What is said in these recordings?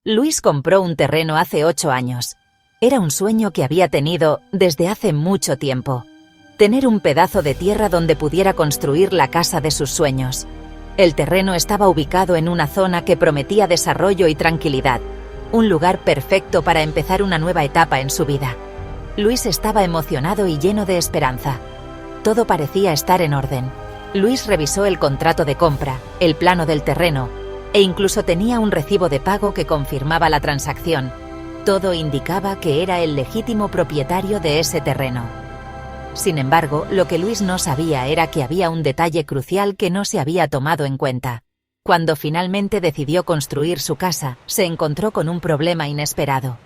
Luis compró un terreno hace 8 años. Era un sueño que había tenido desde hace mucho tiempo. Tener un pedazo de tierra donde pudiera construir la casa de sus sueños. El terreno estaba ubicado en una zona que prometía desarrollo y tranquilidad. Un lugar perfecto para empezar una nueva etapa en su vida. Luis estaba emocionado y lleno de esperanza. Todo parecía estar en orden. Luis revisó el contrato de compra, el plano del terreno, e incluso tenía un recibo de pago que confirmaba la transacción. Todo indicaba que era el legítimo propietario de ese terreno. Sin embargo, lo que Luis no sabía era que había un detalle crucial que no se había tomado en cuenta. Cuando finalmente decidió construir su casa, se encontró con un problema inesperado.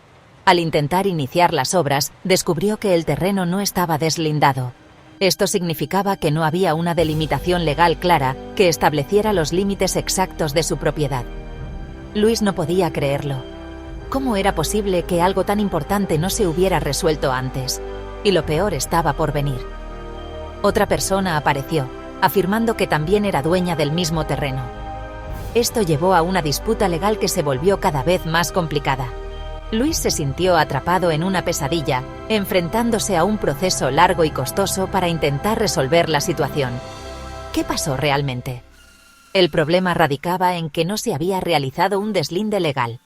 Al intentar iniciar las obras, descubrió que el terreno no estaba deslindado. Esto significaba que no había una delimitación legal clara que estableciera los límites exactos de su propiedad. Luis no podía creerlo. ¿Cómo era posible que algo tan importante no se hubiera resuelto antes? Y lo peor estaba por venir. Otra persona apareció, afirmando que también era dueña del mismo terreno. Esto llevó a una disputa legal que se volvió cada vez más complicada. Luis se sintió atrapado en una pesadilla, enfrentándose a un proceso largo y costoso para intentar resolver la situación. ¿Qué pasó realmente? El problema radicaba en que no se había realizado un deslinde legal.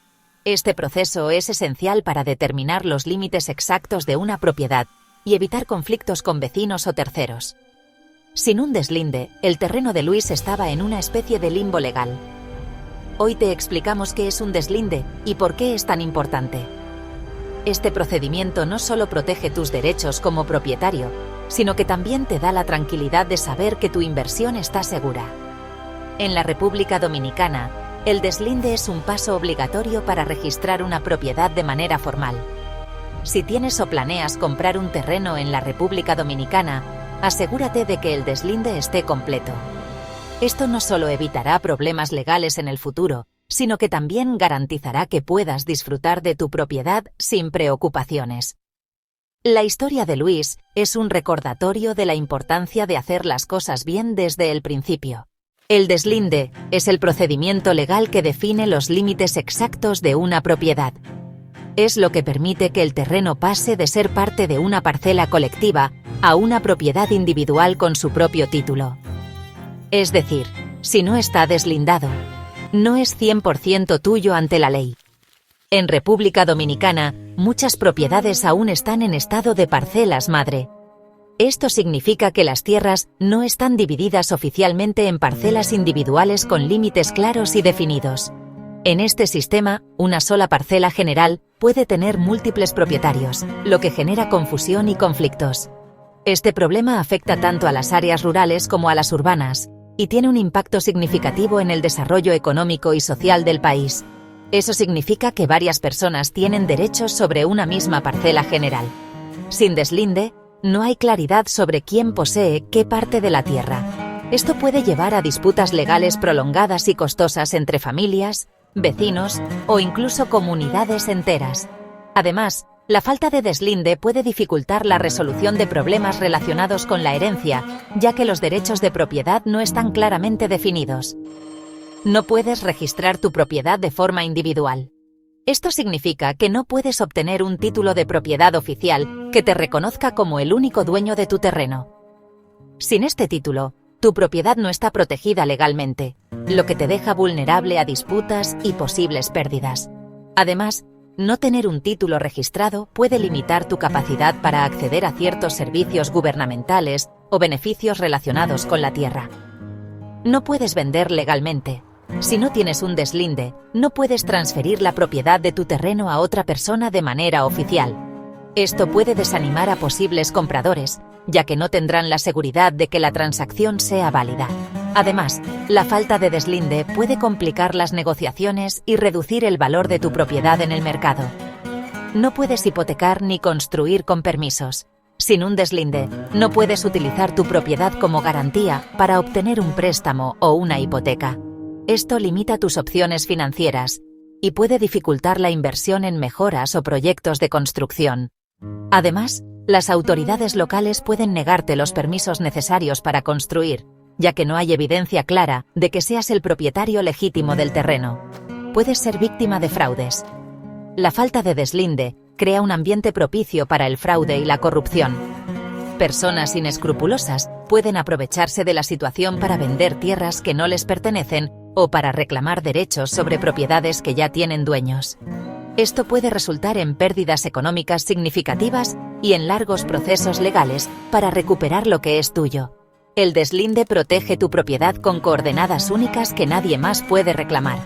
Este proceso es esencial para determinar los límites exactos de una propiedad y evitar conflictos con vecinos o terceros. Sin un deslinde, el terreno de Luis estaba en una especie de limbo legal. Hoy te explicamos qué es un deslinde y por qué es tan importante. Este procedimiento no solo protege tus derechos como propietario, sino que también te da la tranquilidad de saber que tu inversión está segura. En la República Dominicana, el deslinde es un paso obligatorio para registrar una propiedad de manera formal. Si tienes o planeas comprar un terreno en la República Dominicana, asegúrate de que el deslinde esté completo. Esto no solo evitará problemas legales en el futuro, sino que también garantizará que puedas disfrutar de tu propiedad sin preocupaciones. La historia de Luis es un recordatorio de la importancia de hacer las cosas bien desde el principio. El deslinde es el procedimiento legal que define los límites exactos de una propiedad. Es lo que permite que el terreno pase de ser parte de una parcela colectiva a una propiedad individual con su propio título. Es decir, si no está deslindado, no es 100% tuyo ante la ley. En República Dominicana, muchas propiedades aún están en estado de parcelas madre. Esto significa que las tierras no están divididas oficialmente en parcelas individuales con límites claros y definidos. En este sistema, una sola parcela general puede tener múltiples propietarios, lo que genera confusión y conflictos. Este problema afecta tanto a las áreas rurales como a las urbanas, y tiene un impacto significativo en el desarrollo económico y social del país. Eso significa que varias personas tienen derechos sobre una misma parcela general. Sin deslinde, no hay claridad sobre quién posee qué parte de la tierra. Esto puede llevar a disputas legales prolongadas y costosas entre familias, vecinos o incluso comunidades enteras. Además, la falta de deslinde puede dificultar la resolución de problemas relacionados con la herencia, ya que los derechos de propiedad no están claramente definidos. No puedes registrar tu propiedad de forma individual. Esto significa que no puedes obtener un título de propiedad oficial que te reconozca como el único dueño de tu terreno. Sin este título, tu propiedad no está protegida legalmente, lo que te deja vulnerable a disputas y posibles pérdidas. Además, no tener un título registrado puede limitar tu capacidad para acceder a ciertos servicios gubernamentales o beneficios relacionados con la tierra. No puedes vender legalmente. Si no tienes un deslinde, no puedes transferir la propiedad de tu terreno a otra persona de manera oficial. Esto puede desanimar a posibles compradores, ya que no tendrán la seguridad de que la transacción sea válida. Además, la falta de deslinde puede complicar las negociaciones y reducir el valor de tu propiedad en el mercado. No puedes hipotecar ni construir con permisos. Sin un deslinde, no puedes utilizar tu propiedad como garantía para obtener un préstamo o una hipoteca. Esto limita tus opciones financieras y puede dificultar la inversión en mejoras o proyectos de construcción. Además, las autoridades locales pueden negarte los permisos necesarios para construir, ya que no hay evidencia clara de que seas el propietario legítimo del terreno. puedes ser víctima de fraudes. La falta de deslinde crea un ambiente propicio para el fraude y la corrupción. Personas inescrupulosas pueden aprovecharse de la situación para vender tierras que no les pertenecen o para reclamar derechos sobre propiedades que ya tienen dueños. Esto puede resultar en pérdidas económicas significativas y en largos procesos legales para recuperar lo que es tuyo. El deslinde protege tu propiedad con coordenadas únicas que nadie más puede reclamar.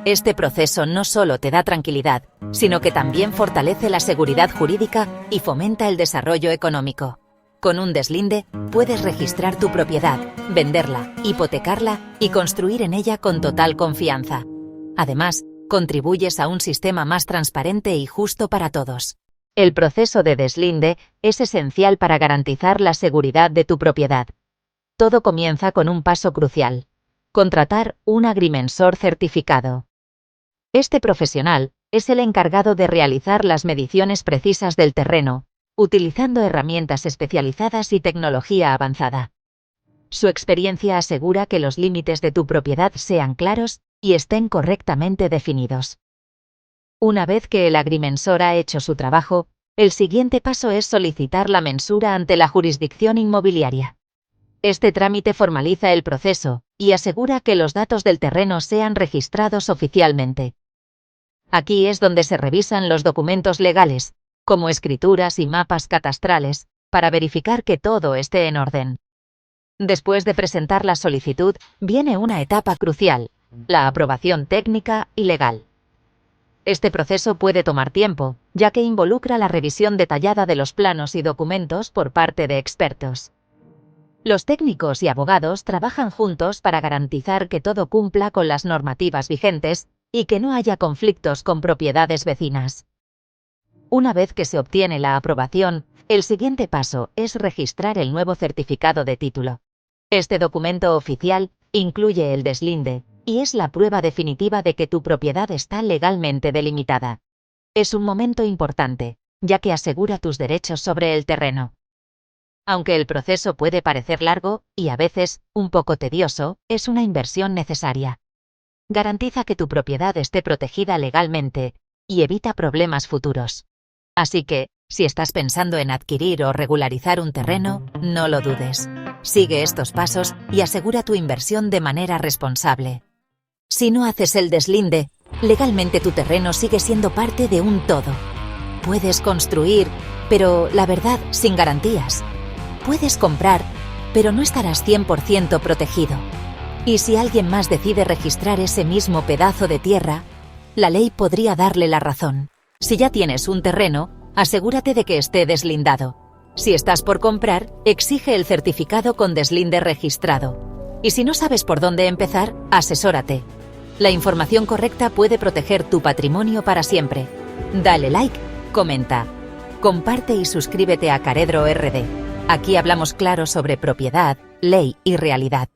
Este proceso no solo te da tranquilidad, sino que también fortalece la seguridad jurídica y fomenta el desarrollo económico. Con un deslinde, puedes registrar tu propiedad, venderla, hipotecarla y construir en ella con total confianza. Además, contribuyes a un sistema más transparente y justo para todos. El proceso de deslinde es esencial para garantizar la seguridad de tu propiedad. Todo comienza con un paso crucial: contratar un agrimensor certificado. Este profesional es el encargado de realizar las mediciones precisas del terreno, utilizando herramientas especializadas y tecnología avanzada. Su experiencia asegura que los límites de tu propiedad sean claros y estén correctamente definidos. Una vez que el agrimensor ha hecho su trabajo, el siguiente paso es solicitar la mensura ante la jurisdicción inmobiliaria. Este trámite formaliza el proceso y asegura que los datos del terreno sean registrados oficialmente. Aquí es donde se revisan los documentos legales, como escrituras y mapas catastrales, para verificar que todo esté en orden. Después de presentar la solicitud, viene una etapa crucial: la aprobación técnica y legal. Este proceso puede tomar tiempo, ya que involucra la revisión detallada de los planos y documentos por parte de expertos. Los técnicos y abogados trabajan juntos para garantizar que todo cumpla con las normativas vigentes y que no haya conflictos con propiedades vecinas. Una vez que se obtiene la aprobación, el siguiente paso es registrar el nuevo certificado de título. Este documento oficial incluye el deslinde y es la prueba definitiva de que tu propiedad está legalmente delimitada. Es un momento importante, ya que asegura tus derechos sobre el terreno. Aunque el proceso puede parecer largo y a veces un poco tedioso, es una inversión necesaria. Garantiza que tu propiedad esté protegida legalmente y evita problemas futuros. Así que, si estás pensando en adquirir o regularizar un terreno, no lo dudes. Sigue estos pasos y asegura tu inversión de manera responsable. Si no haces el deslinde, legalmente tu terreno sigue siendo parte de un todo. Puedes construir, pero la verdad, sin garantías. Puedes comprar, pero no estarás 100% protegido. Y si alguien más decide registrar ese mismo pedazo de tierra, la ley podría darle la razón. Si ya tienes un terreno, asegúrate de que esté deslindado. Si estás por comprar, exige el certificado con deslinde registrado. Y si no sabes por dónde empezar, asesórate. La información correcta puede proteger tu patrimonio para siempre. Dale like, comenta, comparte y suscríbete a Caredro RD. Aquí hablamos claro sobre propiedad, ley y realidad.